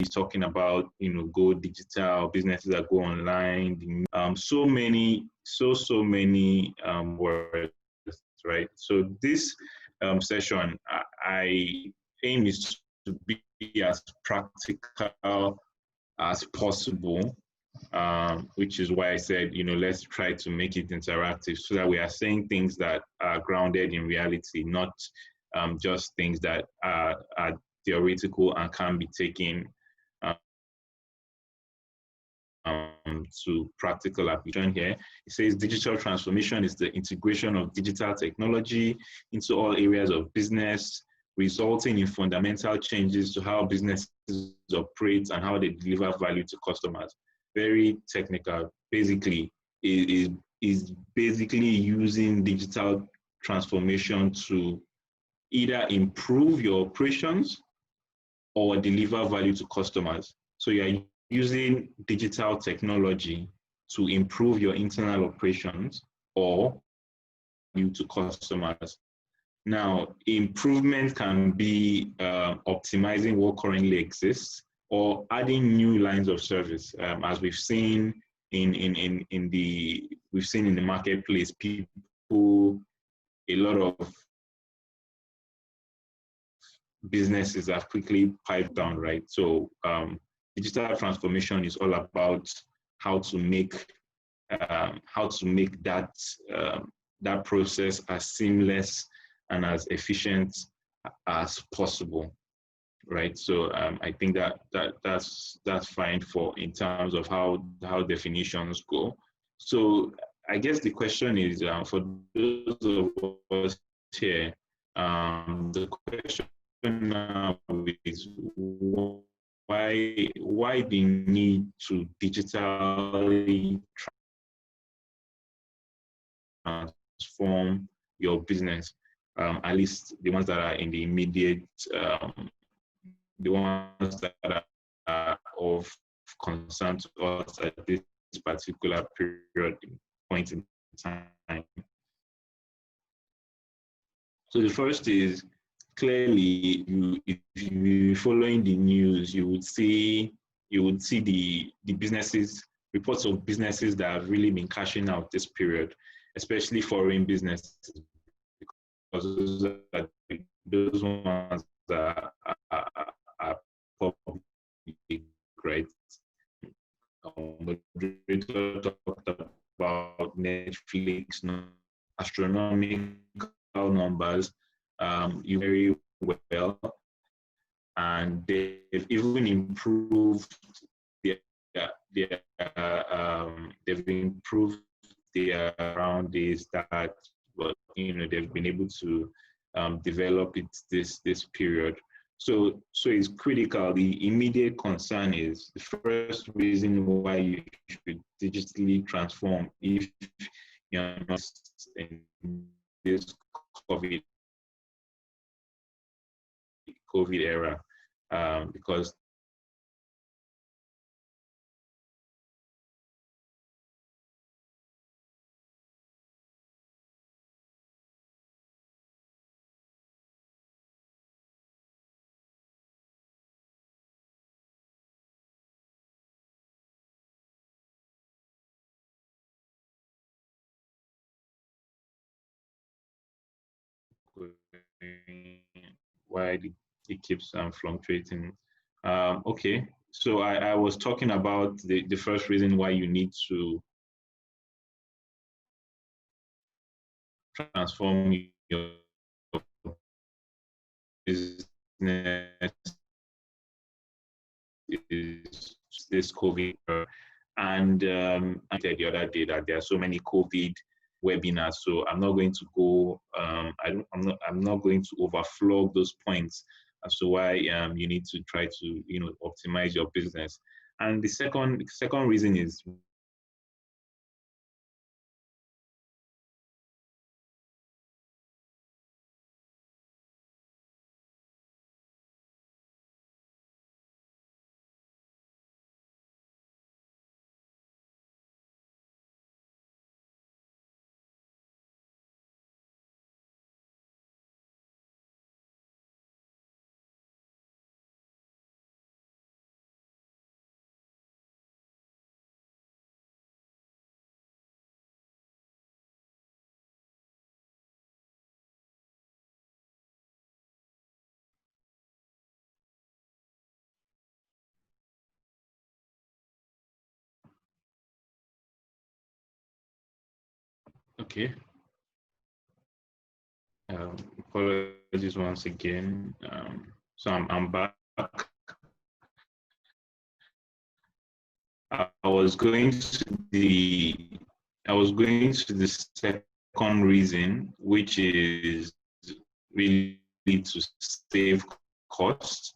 is talking about, go digital, businesses that go online, so many words, right? So this session, I aim is to be as practical as possible, which is why I said, let's try to make it interactive so that we are saying things that are grounded in reality, not just things that are theoretical and can be taken to practical application here. It says digital transformation is the integration of digital technology into all areas of business, resulting in fundamental changes to how businesses operate and how they deliver value to customers. Very technical. Basically, it is basically using digital transformation to either improve your operations or deliver value to customers. So you're using digital technology to improve your internal operations or value to customers. Now, improvement can be optimizing what currently exists or adding new lines of service, as we've seen in the marketplace. A lot of businesses have quickly piped down, right? So digital transformation is all about how to make that process as seamless and as efficient as possible, right? So I think that's fine in terms of how definitions go. So I guess the question is, for those of us here, the question now is why the need to digitally transform your business, at least the ones that are in the immediate, the ones that are of concern to us at this particular point in time. So the first is, clearly, if you're following the news, you would see the businesses, reports of businesses that have really been cashing out this period, especially foreign businesses, because those ones that are public, right? Moderator talked about Netflix, astronomical numbers, very well, and they've even improved they've improved their around this, that, but they've been able to develop it this period. So it's critical. The immediate concern is the first reason why you should digitally transform if you're not in this COVID era, because why it keeps fluctuating. Okay, so I was talking about the first reason why you need to transform your business is this COVID. And I said the other day that there are so many COVID webinars, so I'm not going to go. I'm not going to overflow those points as to why you need to try to optimize your business. And the second reason is Okay. Apologies once again. So I'm back. I was going to the second reason, which is really to save costs.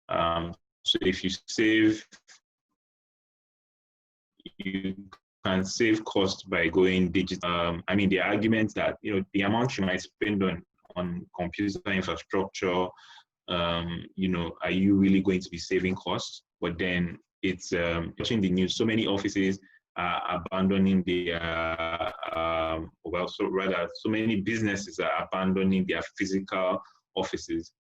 So if you save, you can save costs by going digital. I mean, the argument that the amount you might spend on computer infrastructure, are you really going to be saving costs? But then it's watching the news. So many offices are abandoning their so many businesses are abandoning their physical offices.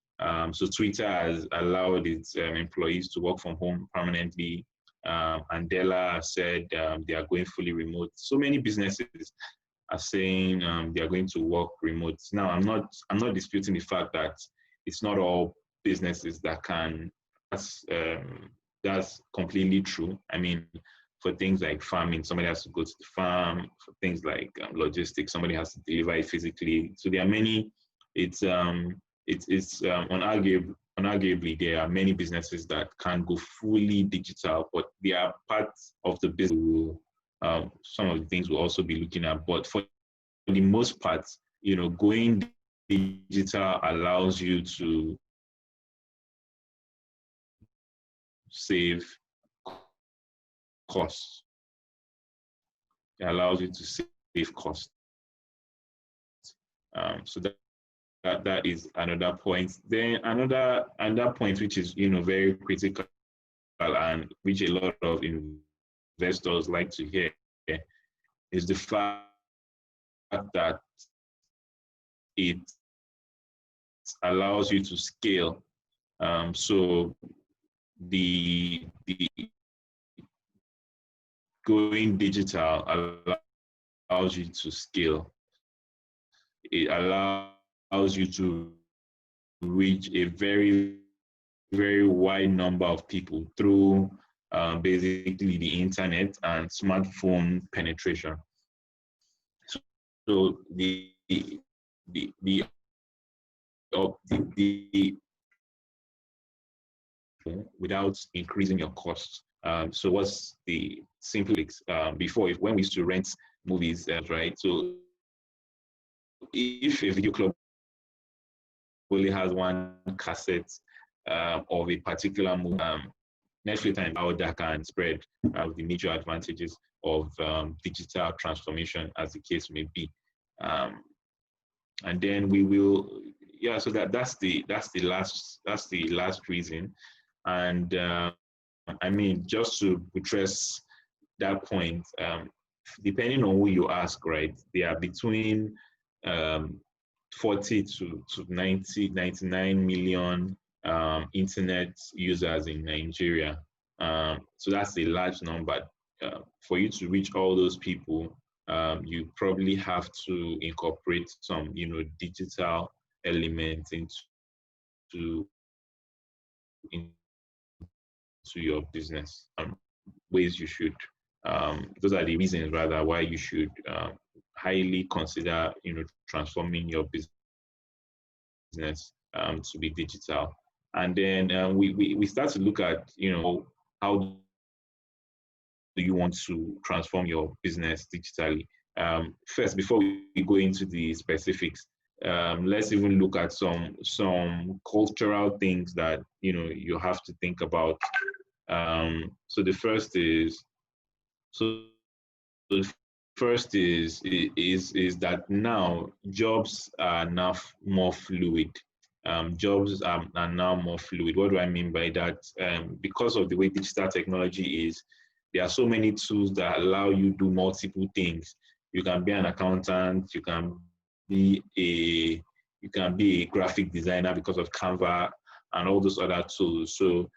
So Twitter has allowed its employees to work from home permanently. Andela said they are going fully remote. So many businesses are saying they are going to work remote. Now, I'm not disputing the fact that it's not all businesses that can. That's completely true. I mean, for things like farming, somebody has to go to the farm. For things like logistics, somebody has to deliver it physically. So there are many. It's unarguably there are many businesses that can go fully digital, but there are parts of the business. Some of the things we'll also be looking at, but for the most part, going digital allows you to save costs. It allows you to save costs. So that is another point. Then another point, which is very critical and which a lot of investors like to hear, is the fact that it allows you to scale. So the going digital allows you to scale. It allows you to reach a very, very wide number of people through basically the internet and smartphone penetration. So the without increasing your costs. So what's the simple before, when we used to rent movies, right? So if a video club only has one cassette of a particular movie, Netflix and how that can spread the major advantages of digital transformation, as the case may be. And then we will, so that's the last reason. And I mean, just to buttress that point, depending on who you ask, right, they are between 40 to 99 million internet users in Nigeria. So that's a large number. For you to reach all those people, you probably have to incorporate some, digital elements into your business. Ways you should. Those are the reasons, rather, why you should highly consider, transforming your business to be digital. And then we start to look at, how do you want to transform your business digitally? First, before we go into the specifics, let's even look at some cultural things that you have to think about. So the first is that now jobs are now more fluid. Jobs are now more fluid. What do I mean by that? Because of the way digital technology is, there are so many tools that allow you to do multiple things. You can be an accountant, you can be a graphic designer because of Canva and all those other tools. So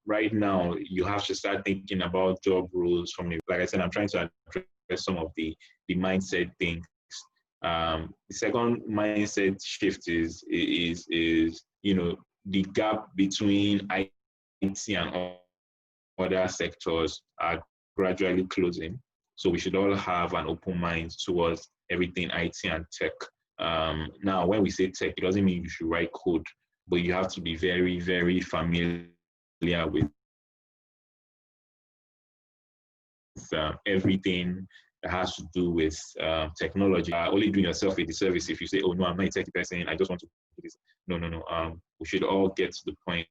right now, you have to start thinking about job roles like I said, I'm trying to address some of the mindset things. The second mindset shift is the gap between IT and other sectors are gradually closing. So we should all have an open mind towards everything IT and tech. Now, when we say tech, it doesn't mean you should write code, but you have to be very, very familiar with everything that has to do with technology. Only doing yourself a disservice if you say, "Oh no, I'm not a tech person. I just want to do this." No, no, no. We should all get to the point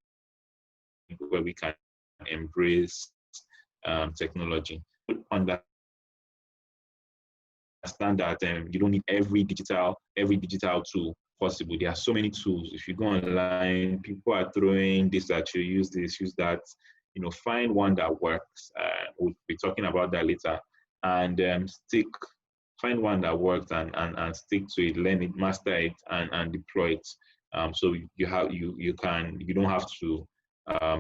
where we can embrace technology. Understand that you don't need every digital tool possible. There are so many tools. If you go online, people are throwing this at you, use this, use that. Find one that works. We'll be talking about that later. And find one that works and stick to it, learn it, master it, and deploy it. So you don't have to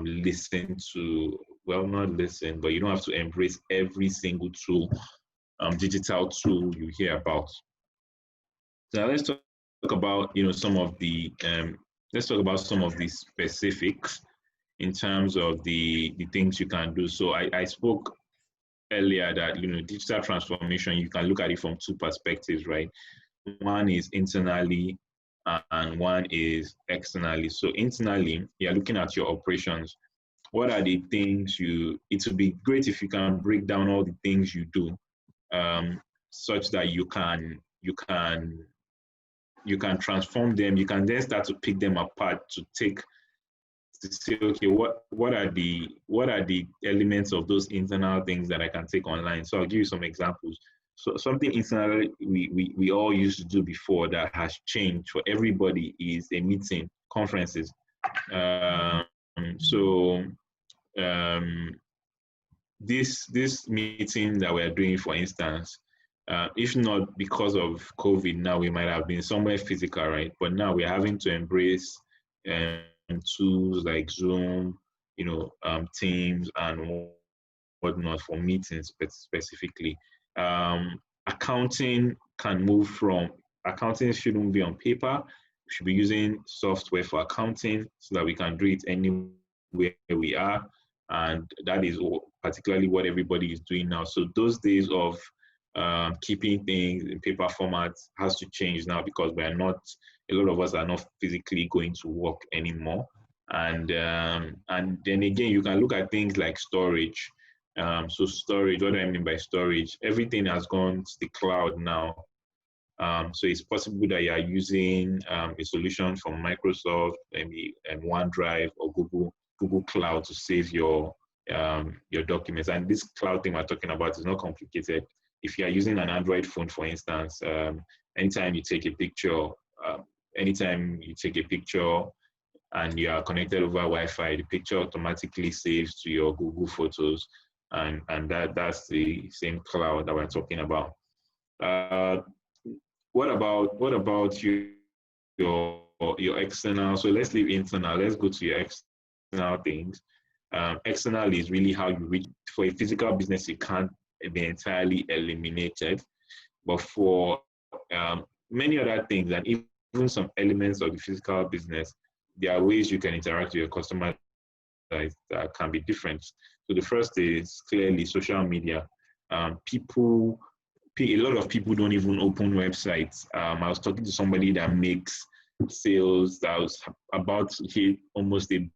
listen to, well, not listen, but you don't have to embrace every single tool, digital tool you hear about. So now let's talk about some of the specifics in terms of the things you can do. So I spoke earlier that digital transformation, you can look at it from two perspectives, right? One is internally and one is externally. So internally, you're looking at your operations. What are the things it would be great if you can break down all the things you do, such that you can transform them. You can then start to pick them apart to say, okay, what are the elements of those internal things that I can take online? So I'll give you some examples. So something internally we all used to do before that has changed for everybody is a meeting, conferences. This meeting that we're doing, for instance, if not because of COVID, now we might have been somewhere physical, right? But now we're having to embrace tools like Zoom, Teams and whatnot for meetings specifically. Accounting shouldn't be on paper. We should be using software for accounting so that we can do it anywhere we are. And that is particularly what everybody is doing now. So those days of keeping things in paper format has to change now, because a lot of us are not physically going to work anymore. And then again, you can look at things like storage. So storage, what do I mean by storage? Everything has gone to the cloud now. So it's possible that you are using a solution from Microsoft, maybe OneDrive or Google Cloud to save your documents. And this cloud thing we're talking about is not complicated. If you are using an Android phone, for instance, anytime you take a picture and you are connected over Wi-Fi, the picture automatically saves to your Google Photos, and that's the same cloud that we're talking about. What about your external? So let's leave internal. Let's go to your external things. External is really how you reach. For a physical business, it can't be entirely eliminated, but for many other things, and even some elements of the physical business, there are ways you can interact with your customer that can be different. So the first is clearly social media. A lot of people don't even open websites. I was talking to somebody that makes sales that was about to hit almost a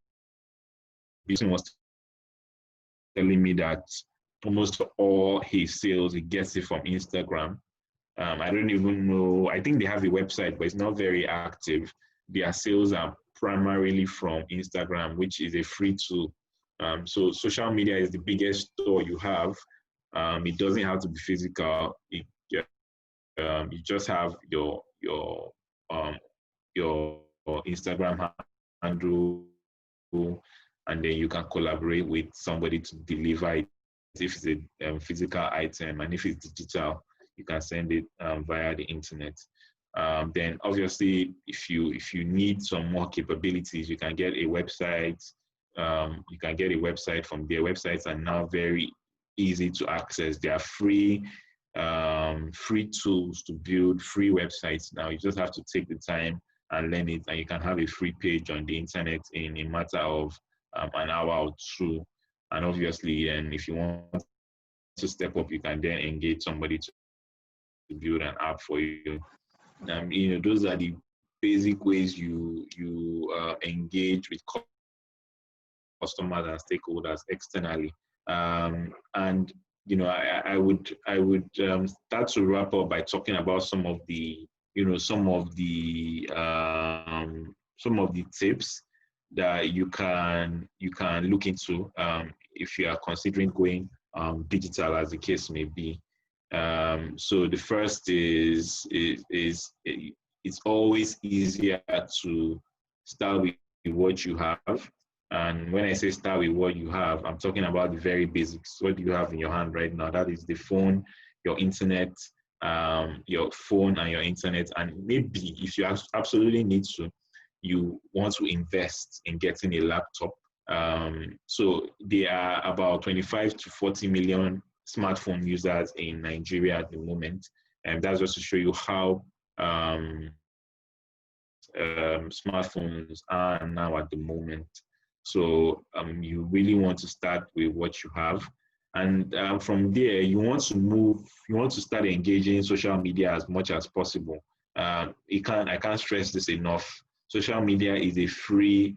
business, was telling me that almost all his sales, he gets it from Instagram. I don't even know. I think they have a website, but it's not very active. Their sales are primarily from Instagram, which is a free tool. So social media is the biggest store you have. It doesn't have to be physical. You just have your Instagram handle, and then you can collaborate with somebody to deliver it. If it's a physical item, and if it's digital, you can send it via the internet. Then obviously, if you need some more capabilities, you can get a website. You can get a website from their websites, are now very easy to access. They are free tools to build free websites. Now you just have to take the time and learn it, and you can have a free page on the internet in a matter of an hour or two. And obviously, and if you want to step up, you can then engage somebody to build an app for you. Those are the basic ways you engage with customers and stakeholders externally. And I would start to wrap up by talking about some of the tips that you can look into if you are considering going digital, as the case may be. So the first is it's always easier to start with what you have. And when I say start with what you have, I'm talking about the very basics. What do you have in your hand right now? That is the phone, your internet, your phone and your internet. And maybe if you absolutely need to, you want to invest in getting a laptop. So there are about 25 to 40 million smartphone users in Nigeria at the moment. And that's just to show you how smartphones are now at the moment. So you really want to start with what you have. And from there, you want to start engaging social media as much as possible. I can't stress this enough. Social media is a free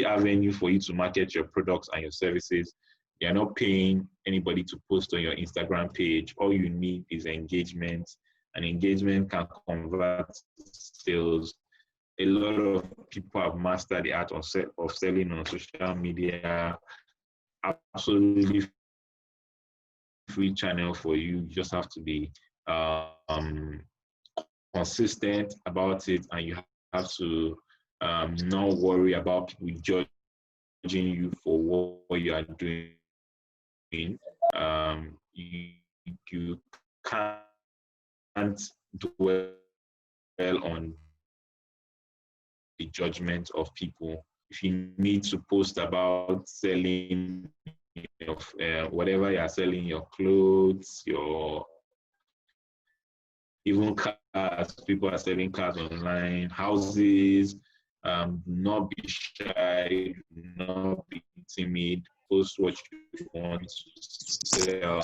avenue for you to market your products and your services. You're not paying anybody to post on your Instagram page. All you need is engagement, and engagement can convert sales. A lot of people have mastered the art of selling on social media. Absolutely free channel for you. You just have to be consistent about it, and you have to not worry about people judging you for what you are doing. You can't dwell on the judgment of people. If you need to post about selling whatever you are selling, your clothes, your even cars, people are selling cars online, houses. Do not be shy, do not be timid. Post what you want to sell.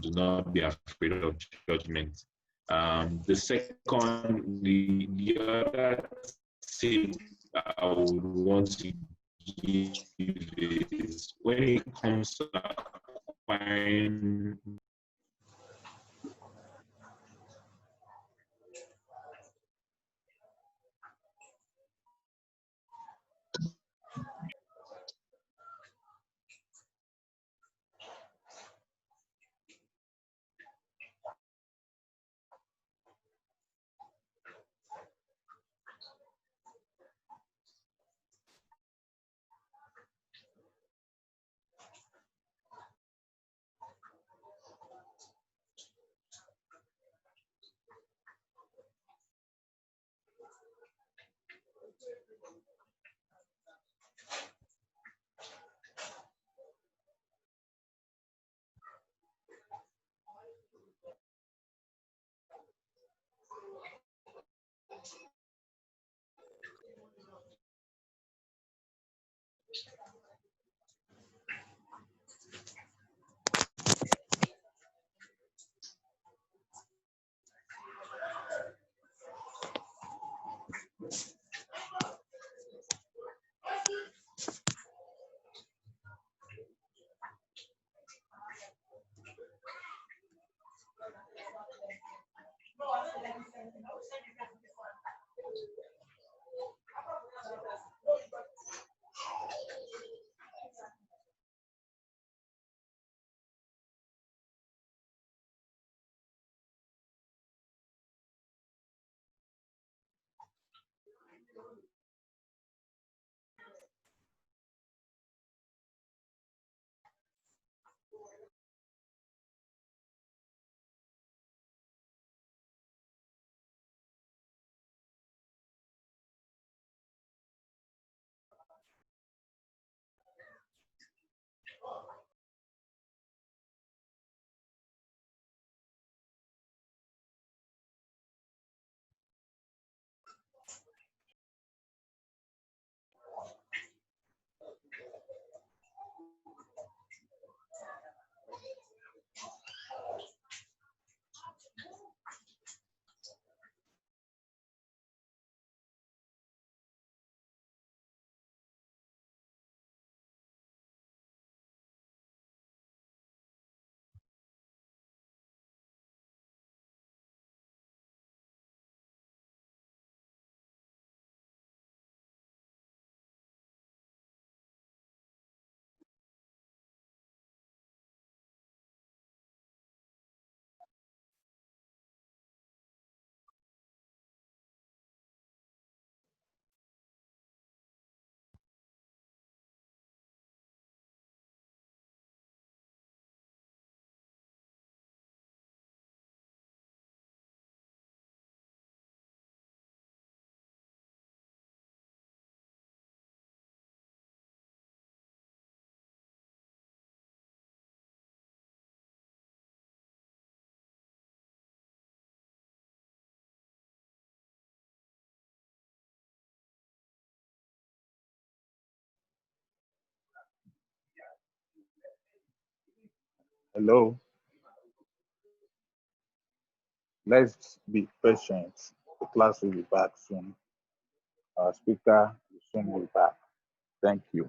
Do not be afraid of judgment. The other tip I would want to give is when it comes to acquiring Hello, let's be patient. The class will be back soon. Our speaker will soon be back. Thank you.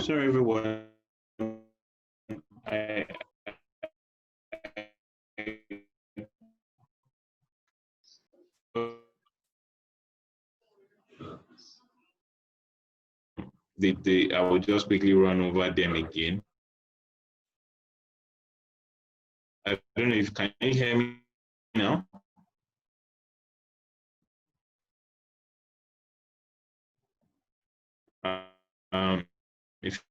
Sorry, everyone. I, I will just quickly run over them again. I don't know if can you hear me now? Um, if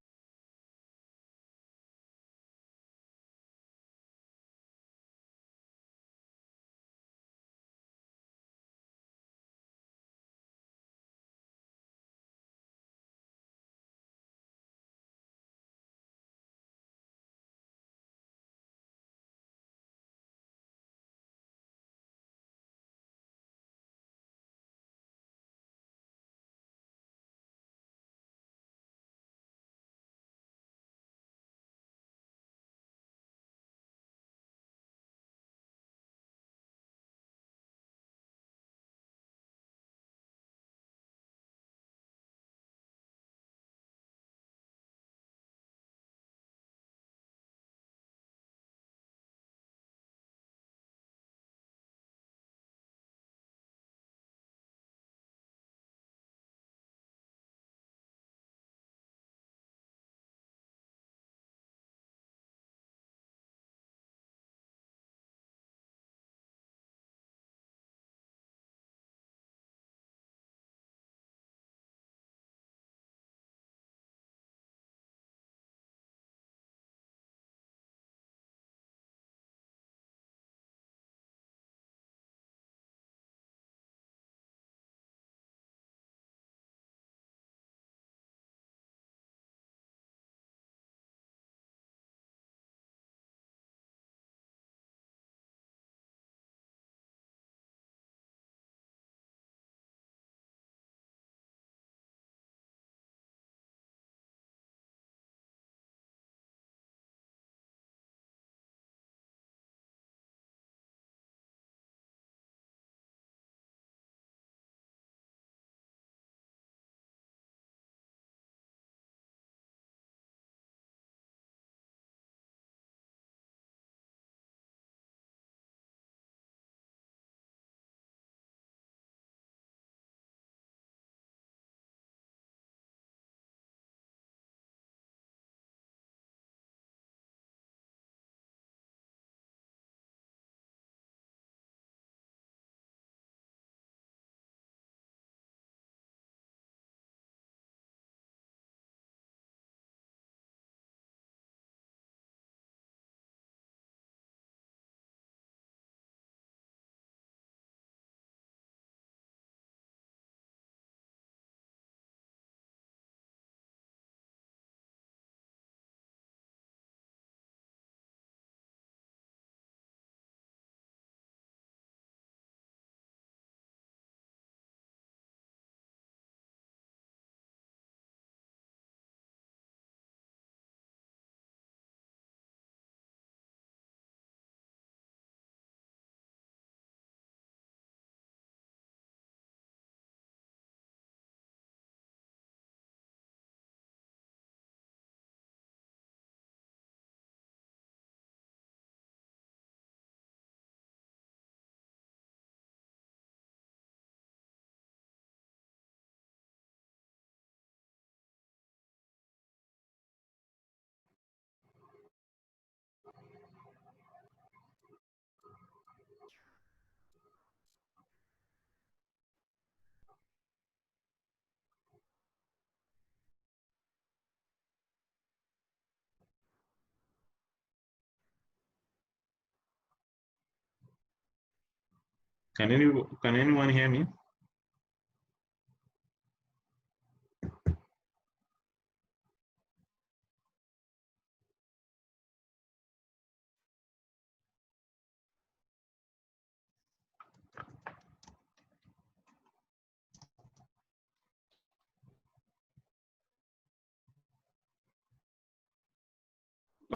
Can anyone hear me?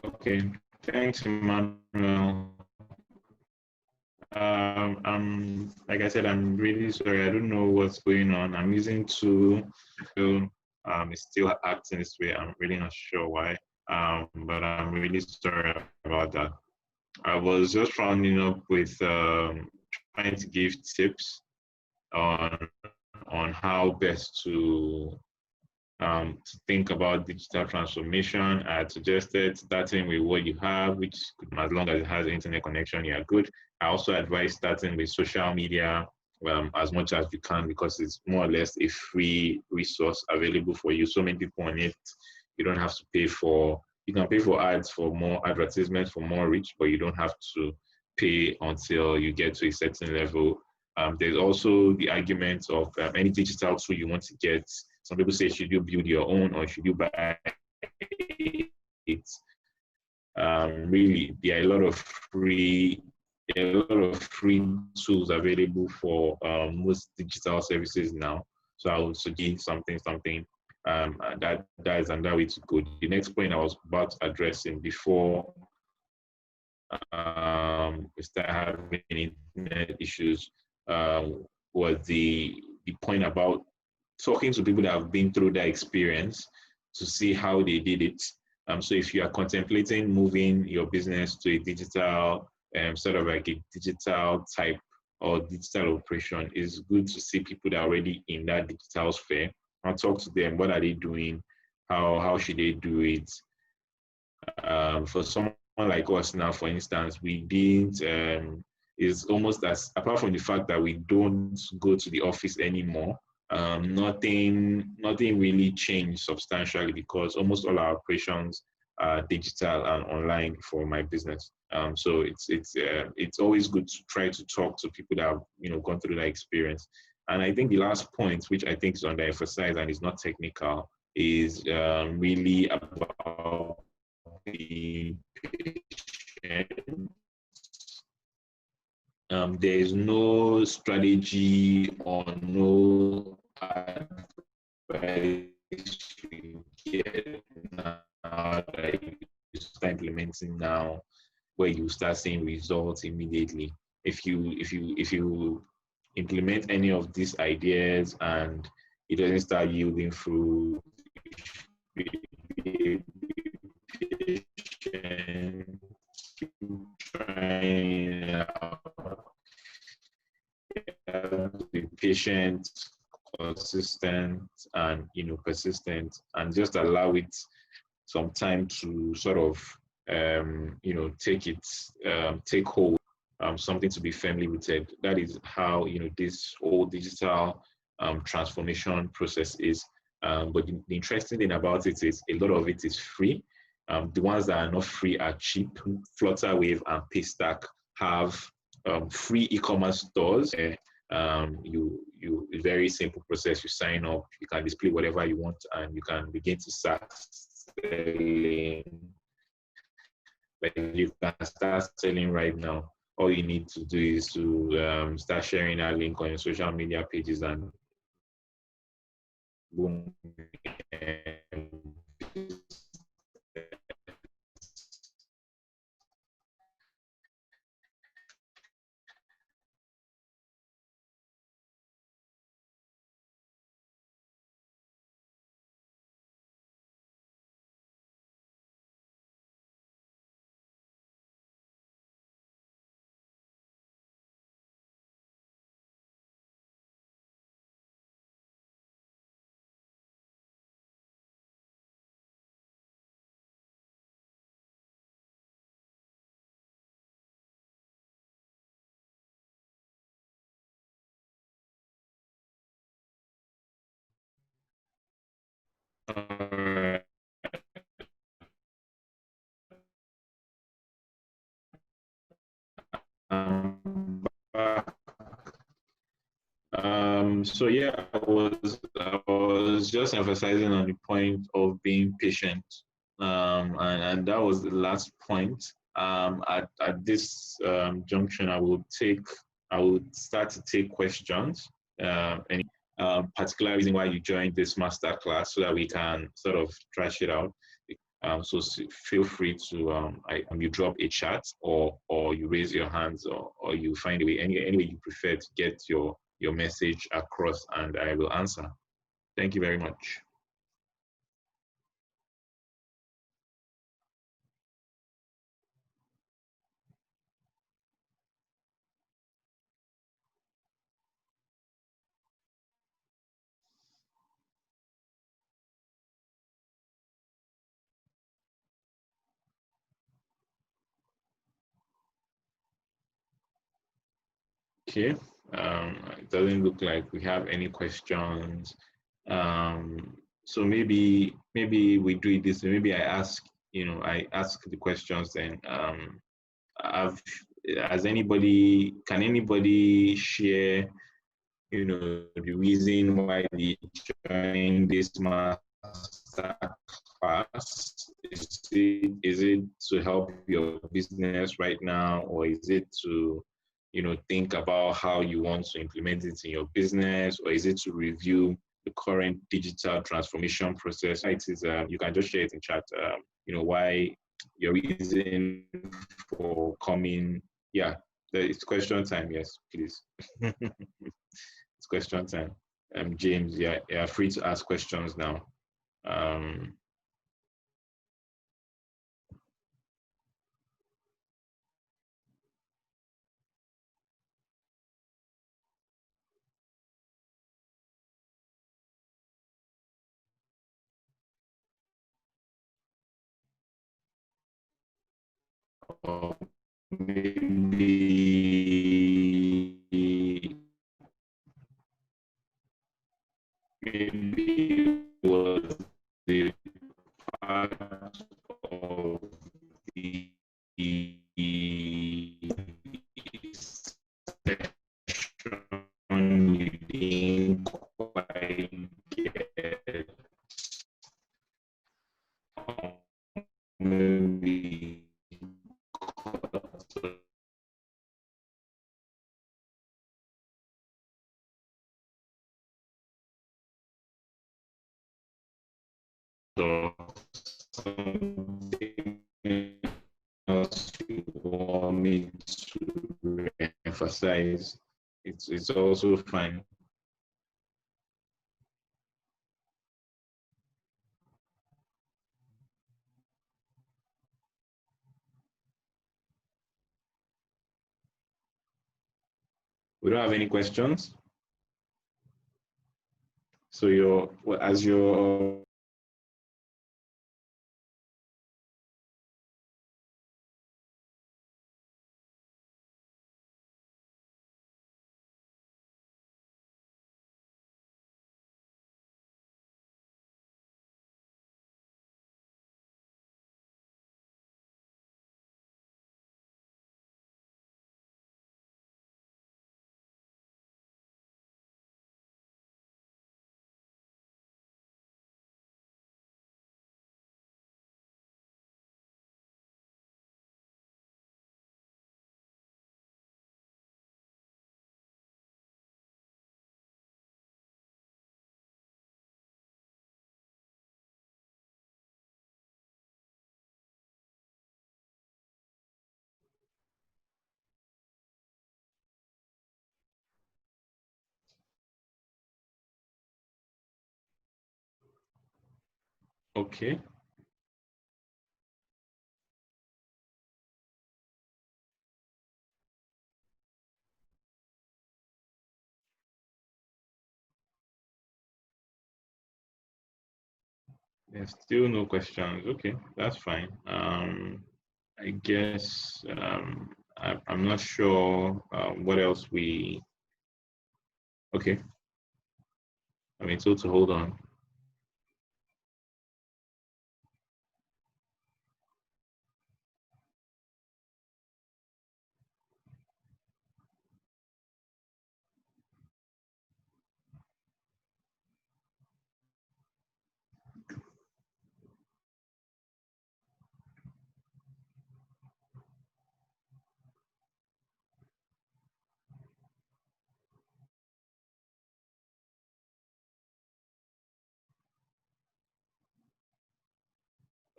Okay, thanks, Emmanuel. Like I said, I'm really sorry. I don't know what's going on. I'm using two. It's still acting this way. I'm really not sure why. But I'm really sorry about that. I was just rounding up with trying to give tips on how best to think about digital transformation. I had suggested starting with what you have, which as long as it has internet connection, you are good. I also advise starting with social media as much as you can because it's more or less a free resource available for you. So many people on it. You don't have to pay for. You can pay for ads for more advertisements for more reach, but you don't have to pay until you get to a certain level. There's also the argument of any digital tool you want to get. Some people say, should you build your own or should you buy it? Really, there are a lot of free tools available for most digital services now. So I would suggest something that way to go. The next point I was about addressing before we start having internet issues was the point about talking to people that have been through that experience to see how they did it. So if you are contemplating moving your business to a digital, sort of like a digital type or digital operation, it's good to see people that are already in that digital sphere and talk to them. What are they doing? How should they do it? For someone like us now, for instance, we didn't. Is almost as apart from the fact that we don't go to the office anymore. Nothing really changed substantially because almost all our operations are digital and online for my business. So it's always good to try to talk to people that have gone through that experience. And I think the last point, which I think is underemphasized and is not technical, is really about being patient. There is no strategy or no advice you get now that you start implementing now, where you start seeing results immediately. If you implement any of these ideas and it doesn't start yielding fruit, be patient, keep trying out, be patient, consistent, and persistent, and just allow it some time to sort of take hold, something to be firmly rooted. That is how this whole digital transformation process is. But the interesting thing about it is a lot of it is free. The ones that are not free are cheap. Flutterwave and Paystack have free e-commerce stores. A very simple process. You sign up, you can display whatever you want, and you can begin to start selling. Like you can start selling right now. All you need to do is to start sharing that link on your social media pages, and boom, So yeah, I was just emphasizing on the point of being patient, and that was the last point. At this junction, I would start to take questions. Any particular reason why you joined this masterclass, so that we can sort of trash it out. So feel free to you drop a chat, or you raise your hands, or you find a way, any way you prefer to get your message across, and I will answer. Thank you very much. Okay. It doesn't look like we have any questions. So maybe we do it this way. Maybe I ask the questions, then have can anybody share, the reason why they joined this master class? Is it to help your business right now, or is it to, think about how you want to implement it in your business, or is it to review the current digital transformation process? It is, you can just share it in chat, why your reason for coming. Yeah, it's question time. Yes, please. It's question time. James, yeah, you're free to ask questions now. Um, or maybe was the part of the session you didn't quite get, maybe or something else you want me to emphasize, it's also fine. We don't have any questions. So as your okay. There's still no questions. Okay, that's fine. I guess I'm not sure what else we. Okay, I mean, so to hold on.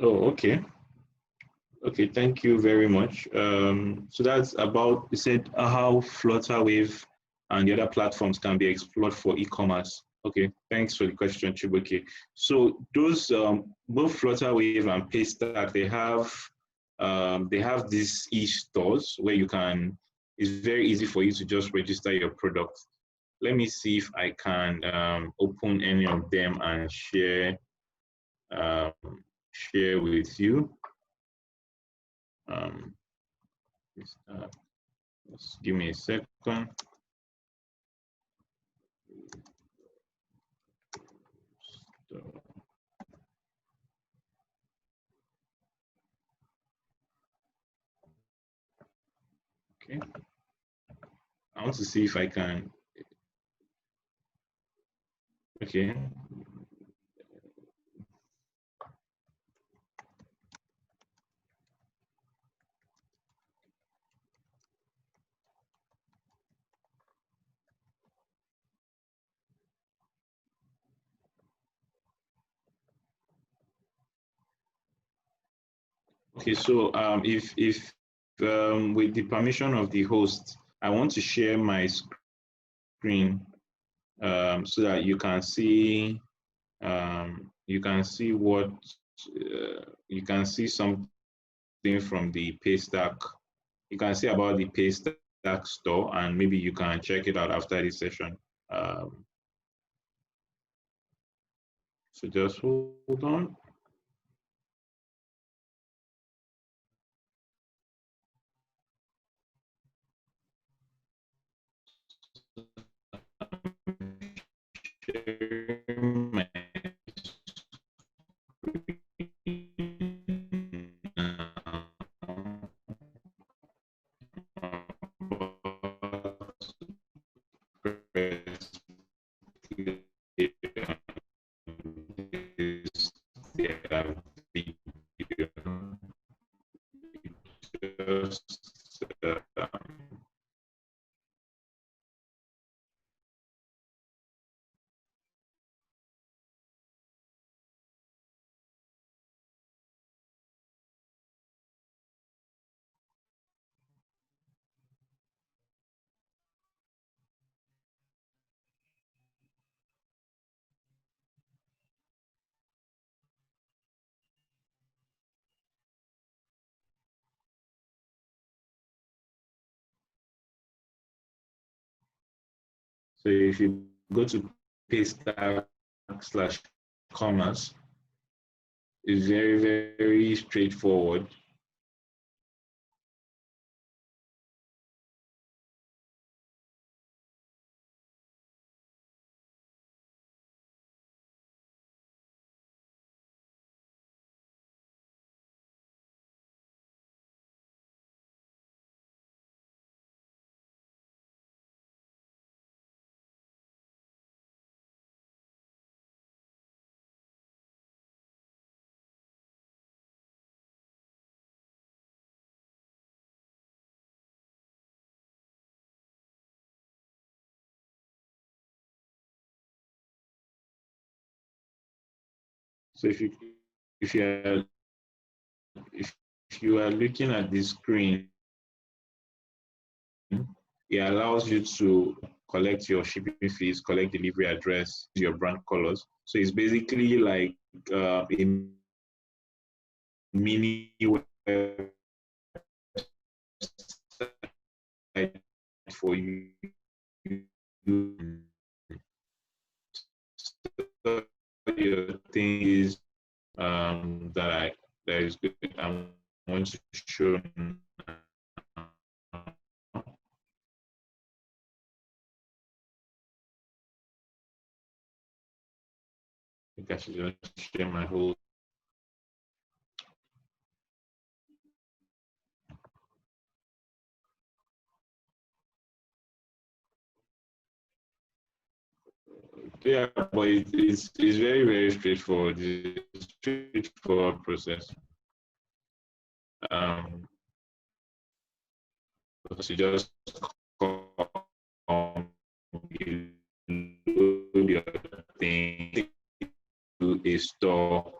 Oh, okay. Okay, thank you very much. So that's about, you said how Flutterwave and the other platforms can be explored for e-commerce. Okay, thanks for the question, Chibuke. So those both Flutterwave and Paystack, they have these e-stores where you can. It's very easy for you to just register your product. Let me see if I can open any of them and um, share with you. Um, just give me a second. So, okay, I want to see if I can. Okay, okay. So if with the permission of the host, I want to share my screen so that you can see what you can see something from the Paystack. You can see about the Paystack store, and maybe you can check it out after this session. Um, so just hold on. Sharing my screen now. Press play on this video. Just so if you go to paystack/commerce, it's very, very straightforward. So if you are if you are looking at the screen, it allows you to collect your shipping fees, collect delivery address, your brand colors. So it's basically like a mini website for you. So your thing is that is good. I'm going to show now. I think I should just share my whole. Yeah, but it's very, very straightforward. It's a straightforward process. Um, so you just come, you load your thing to a store,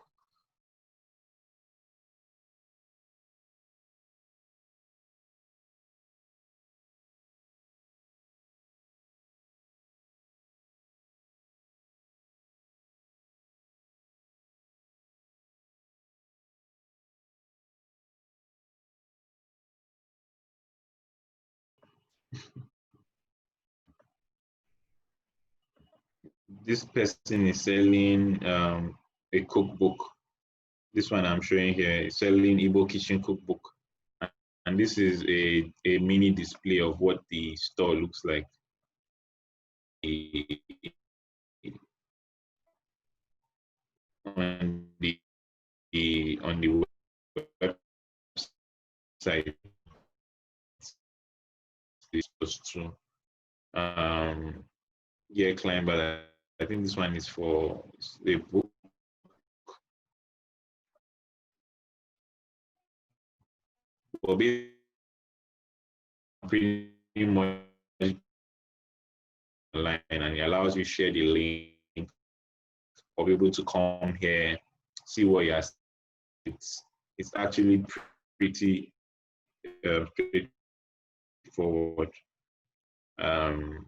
This person is selling a cookbook. This one I'm showing here is selling Igbo kitchen cookbook. And this is a mini display of what the store looks like. On the website is supposed to gear climber. I think this one is for a book. But pretty much online, and it allows you to share the link or be able to come here, see what you're. It's actually pretty straightforward. Um,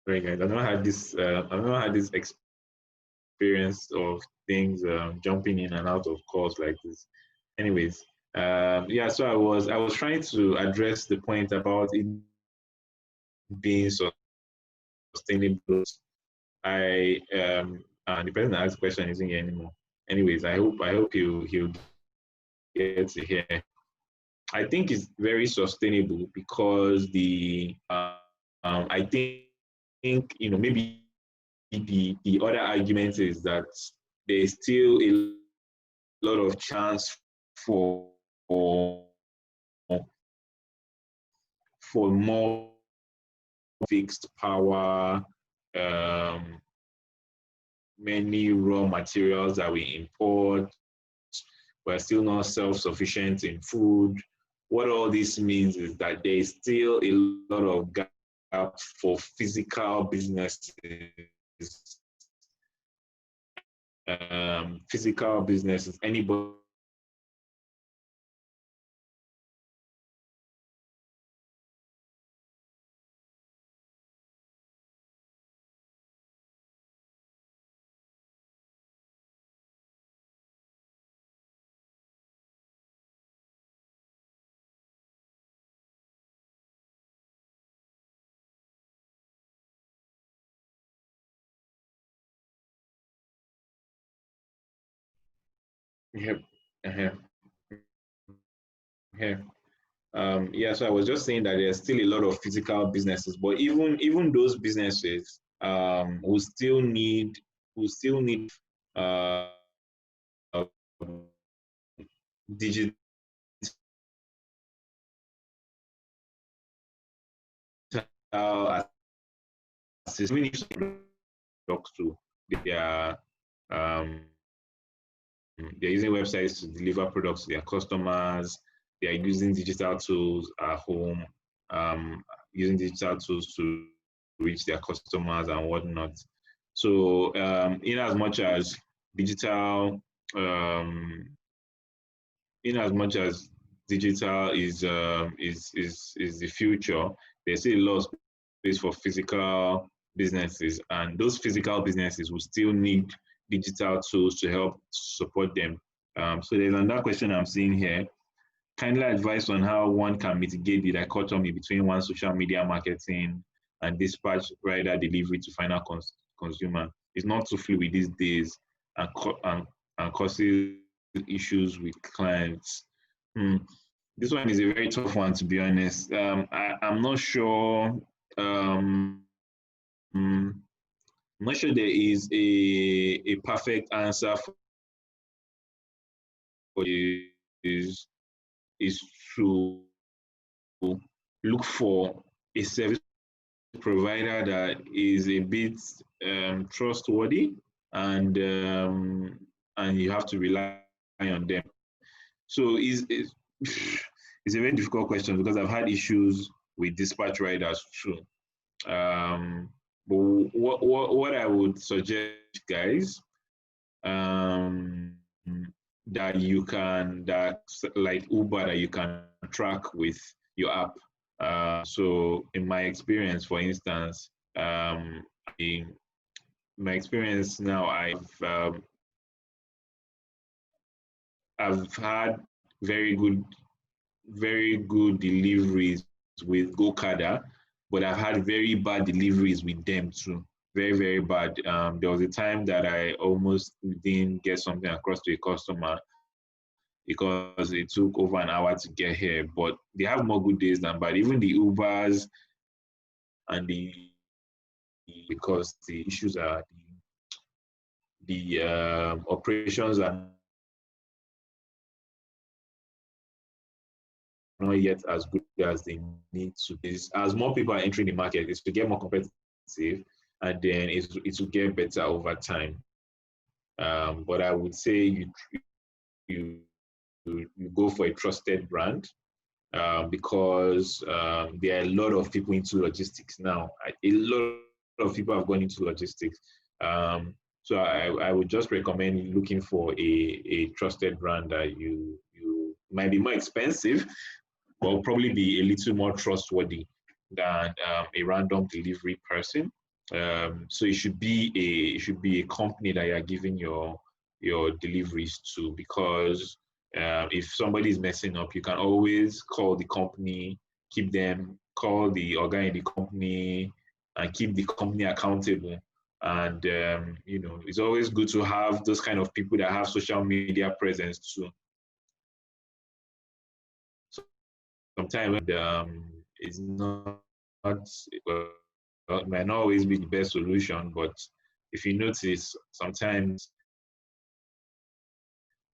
Very good. I've not had this experience of things jumping in and out of calls like this. Anyways, yeah. So I was trying to address the point about it being sustainable. I and the person that asked the question isn't here anymore. Anyways, I hope he'll get to hear. I think it's very sustainable because I think maybe the other argument is that there's still a lot of chance for more fixed power, um, many raw materials that we import. We're still not self-sufficient in food. What all this means is that there is still a lot of gap for physical businesses. Physical businesses, anybody have, have, have yeah, so I was just saying that there's still a lot of physical businesses, but even those businesses will still need uh, digital assistance. Products too. They are um, they're using websites to deliver products to their customers. They are using digital tools at home, um, using digital tools to reach their customers and whatnot. So, in as much as digital, um, in as much as digital is the future, there's still a lot of space for physical businesses, and those physical businesses will still need digital tools to help support them. So there's another question I'm seeing here. Kindly advice on how one can mitigate the dichotomy between one social media marketing and dispatch rider delivery to final consumer. It's not too fluid these days and causes issues with clients. Hmm. This one is a very tough one, to be honest. I'm not sure. Um, I'm not sure there is a perfect answer for is is to look for a service provider that is a bit trustworthy, and you have to rely on them. So it's a very difficult question because I've had issues with dispatch riders too. But what I would suggest, guys, um, that you can, that like Uber, that you can track with your app. So in my experience, for instance, in my experience now, I've had very good very good deliveries with GoCada, but I've had very bad deliveries with them too. Very, very bad. There was a time that I almost didn't get something across to a customer because it took over an hour to get here. But they have more good days than bad. Even the Ubers and because the issues are the operations are not yet as good as they need to be. As more people are entering the market, it's to get more competitive, and then it will get better over time. But I would say you you go for a trusted brand, because there are a lot of people into logistics now. A lot of people have gone into logistics. So I would just recommend looking for a trusted brand that you might be more expensive, but will probably be a little more trustworthy than a random delivery person. So it should be a company that you are giving your deliveries to, because if somebody is messing up, you can always call the company, call the organ in the company, and keep the company accountable. And it's always good to have those kind of people that have social media presence too. Sometimes it's not well, it might not always be the best solution, but if you notice, sometimes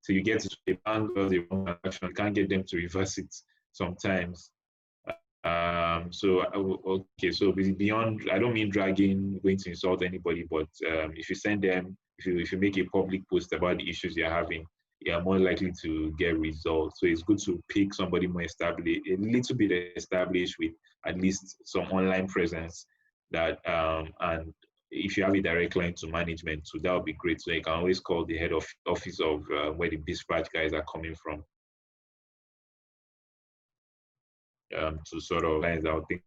till you get to a bank or the wrong transaction, you can't get them to reverse it sometimes. Okay, so beyond, I don't mean dragging, going to insult anybody, but if you send them, if you make a public post about the issues you're having, you are more likely to get results. So it's good to pick somebody more established, a little bit established with at least some online presence, and if you have a direct line to management too, that would be great. So you can always call the head of office of where the dispatch guys are coming from, to sort of lines I would think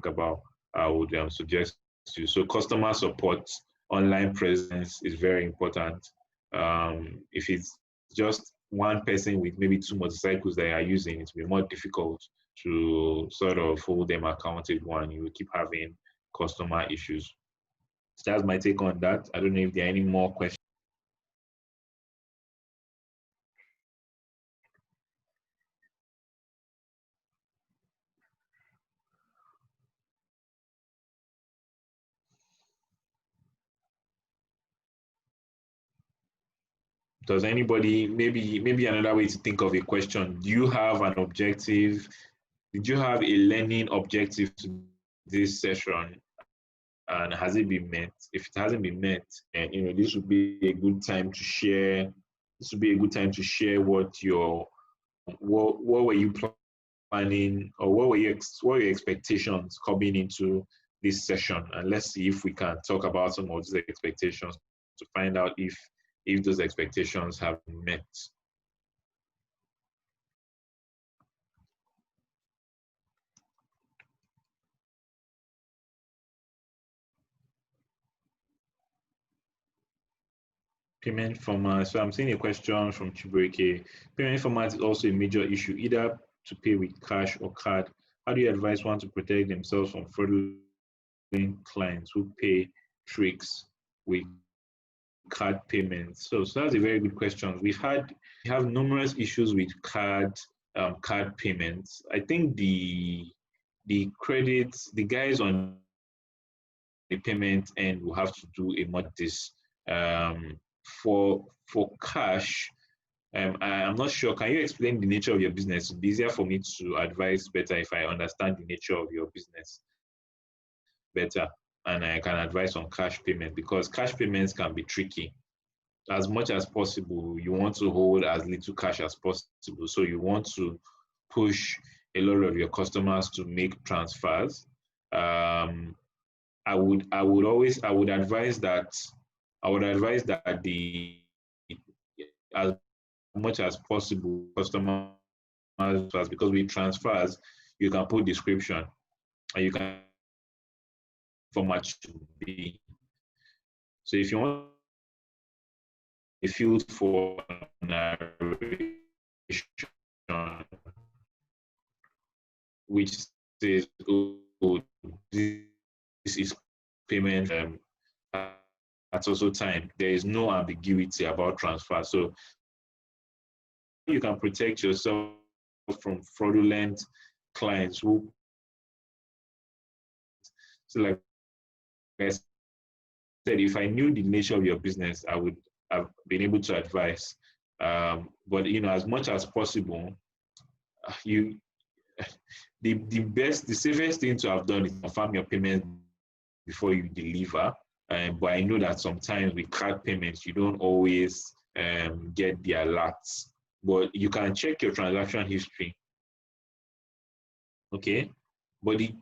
about. I would suggest to. So customer support, online presence is very important. If it's just one person with maybe two motorcycles that are using, it will be more difficult to sort of hold them accountable, and you will keep having customer issues. So that's my take on that. I don't know if there are any more questions. Does anybody, maybe another way to think of a question, do you have an objective? Did you have a learning objective to this session, and has it been met? If it hasn't been met, and this would be a good time to share. This would be a good time to share what were you planning, or what were your expectations coming into this session, and let's see if we can talk about some of those expectations to find out if those expectations have been met. Payment format. So I'm seeing a question from Chiburike. Payment format is also a major issue, either to pay with cash or card. How do you advise one to protect themselves from fraudulent clients who pay tricks with card payments? So that's a very good question. We have numerous issues with card payments. I think the guys on the payment end will have to do a notice. For cash, I'm not sure. Can you explain the nature of your business? It'd be easier for me to advise better if I understand the nature of your business better, and I can advise on cash payment, because cash payments can be tricky. As much as possible, you want to hold as little cash as possible. So you want to push a lot of your customers to make transfers. I would advise that the as much as possible customers, because with transfers you can put description and you can format should be. So if you want a field for narration which says, oh, this is payment at also time, there is no ambiguity about transfer. So you can protect yourself from fraudulent clients who, so like I said, if I knew the nature of your business, I would have been able to advise. But as much as possible, the safest thing to have done is confirm your payment before you deliver. But I know that sometimes with card payments, you don't always get the alerts. But you can check your transaction history. Okay, body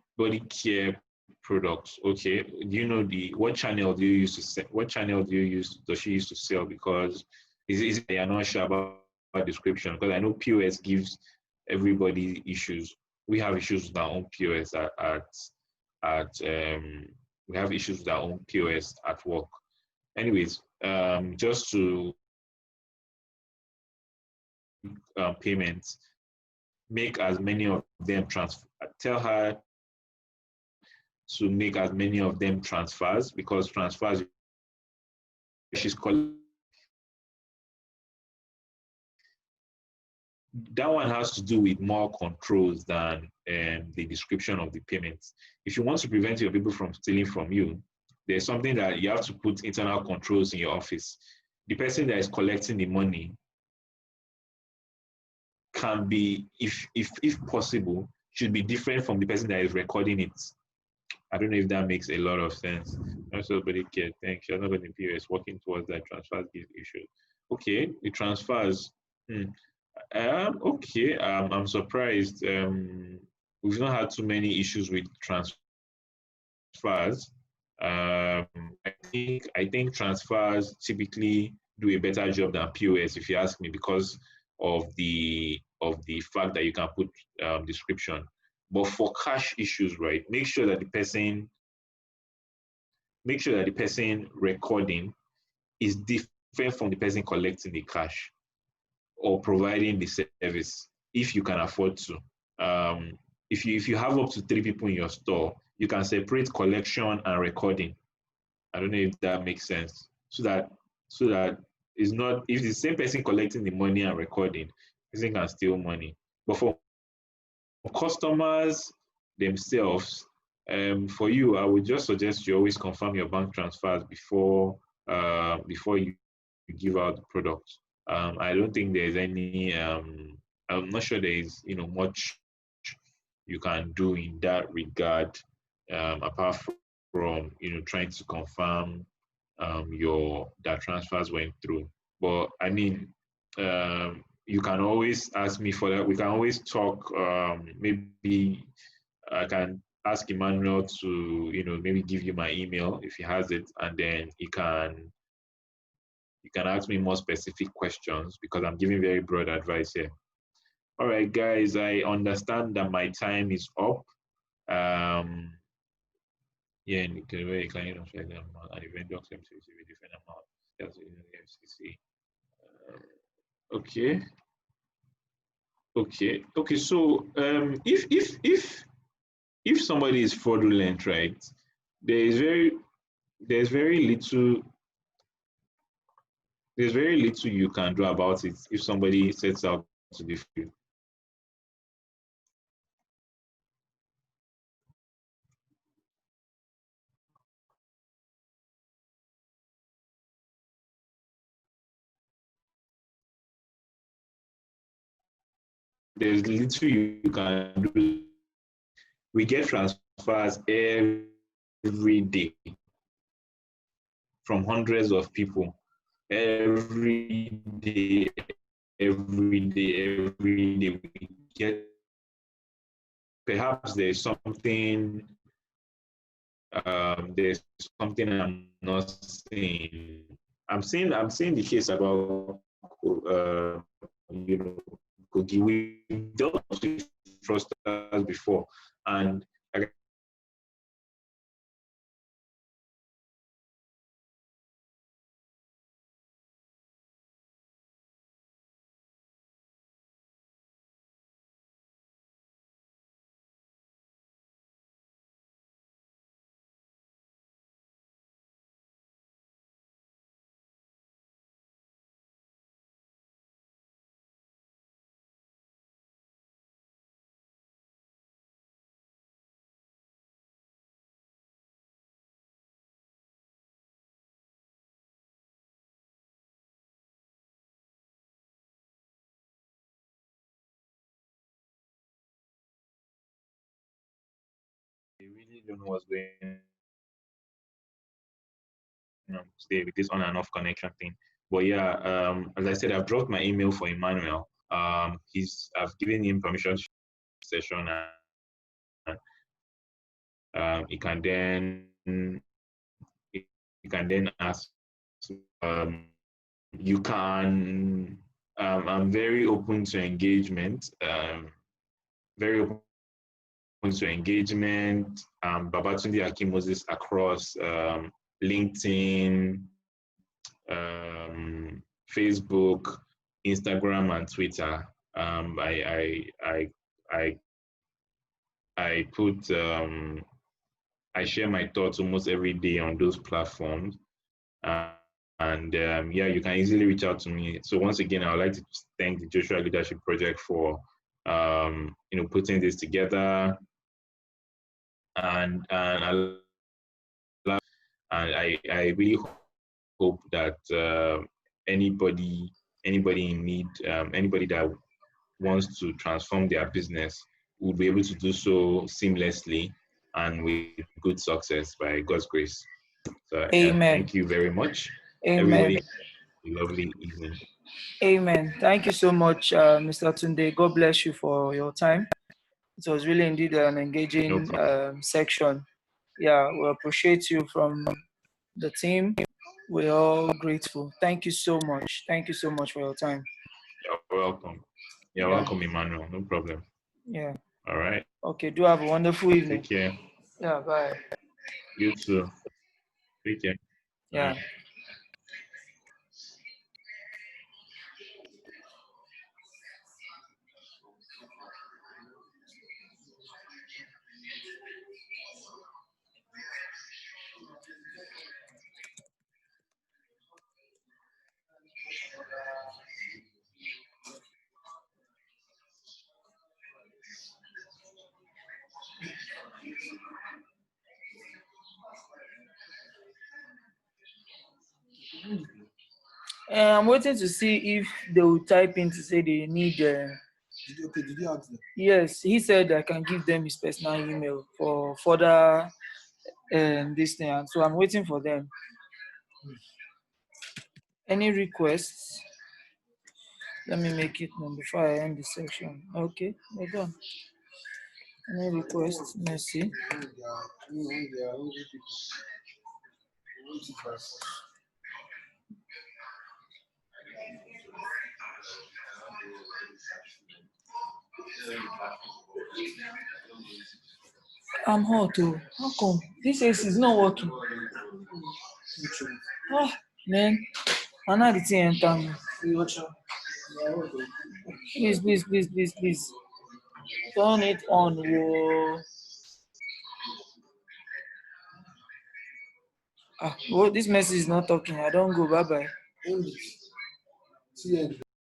care products. Okay, do you know what channel do you use to sell? What channel does she use to sell? Because is you're not sure about description? Because I know POS gives everybody issues. We have issues with our own POS we have issues with our own POS at work. Anyways, just to payments, make as many of them transfer. Tell her to make as many of them transfers, because transfers she's calling. That one has to do with more controls than the description of the payments. If you want to prevent your people from stealing from you, there's something that you have to put internal controls in your office. The person that is collecting the money can be, if possible, should be different from the person that is recording it. I don't know if that makes a lot of sense. Not somebody care. Thanks. You're not going to be working towards that transfers give issues. Okay, the transfers. Okay, I'm surprised. We've not had too many issues with transfers. I think transfers typically do a better job than POS, if you ask me, because of the fact that you can put description. But for cash issues, right, make sure that the person recording is different from the person collecting the cash or providing the service, if you can afford to. If you have up to 3 people in your store, you can separate collection and recording. I don't know if that makes sense. So that it's not, if the same person collecting the money and recording, person can steal money. But for customers themselves, for you, I would just suggest you always confirm your bank transfers before you give out the product. I don't think there's any. I'm not sure there is much you can do in that regard, apart from trying to confirm that transfers went through. But I mean, you can always ask me for that. We can always talk. Maybe I can ask Emmanuel to maybe give you my email if he has it, and then you can ask me more specific questions, because I'm giving very broad advice here. All right, guys, I understand that my time is up. Yeah, and you can very kind of share them and event docs them to receive a different amount. That's the FCC. Okay. So if somebody is fraudulent, right, there's very little you can do about it if somebody sets out to defraud. there's little you can do. We get transfers every day from hundreds of people. Every day, every day, every day, we get. Perhaps there's something I'm not seeing. I'm seeing the case about you know, Kogi. We dealt with fraudsters before, and like they really don't know what's going stay with this on and off connection thing. But yeah, as I said, I've dropped my email for Emmanuel. I've given him permission to session, and he can then ask. Um, you can. I'm very open to engagement. Very open to engagement. Babatunde Akin Moses across LinkedIn, Facebook, Instagram, and Twitter. I I put I share my thoughts almost every day on those platforms, uh, and yeah, you can easily reach out to me. So once again, I would like to thank the Joshua Leadership Project for putting this together, and I really hope that anybody in need, anybody that wants to transform their business would be able to do so seamlessly and with good success by God's grace. So Amen. thank you very much. Amen. Everybody have a lovely evening. Amen. Thank you so much, Mr. Tunde. God bless you for your time. It was really indeed an No engaging problem. section. Yeah, we appreciate you from the team. We're all grateful. Thank you so much. Thank you so much for your time. You're welcome. You're Yeah, welcome, Emmanuel. No problem. yeah. All right. Okay, do have a wonderful evening. Take care. Yeah, bye. You too. Take care. All Yeah. right. I'm waiting to see if they will type in to say they need. Okay, did you ask them? Yes, he said I can give them his personal email for further this thing. And so I'm waiting for them. Any requests? Let me make it known before I end the section. Okay, we're done. Any requests? Merci. They are only people. Which is first. I'm hot too. How come? This AC is not working. Ah, man. And now the thing enter me. Please, please, please, please, please. Turn it on. Whoa. Ah, well, this message is not talking. I don't go. Bye bye. End it. See you.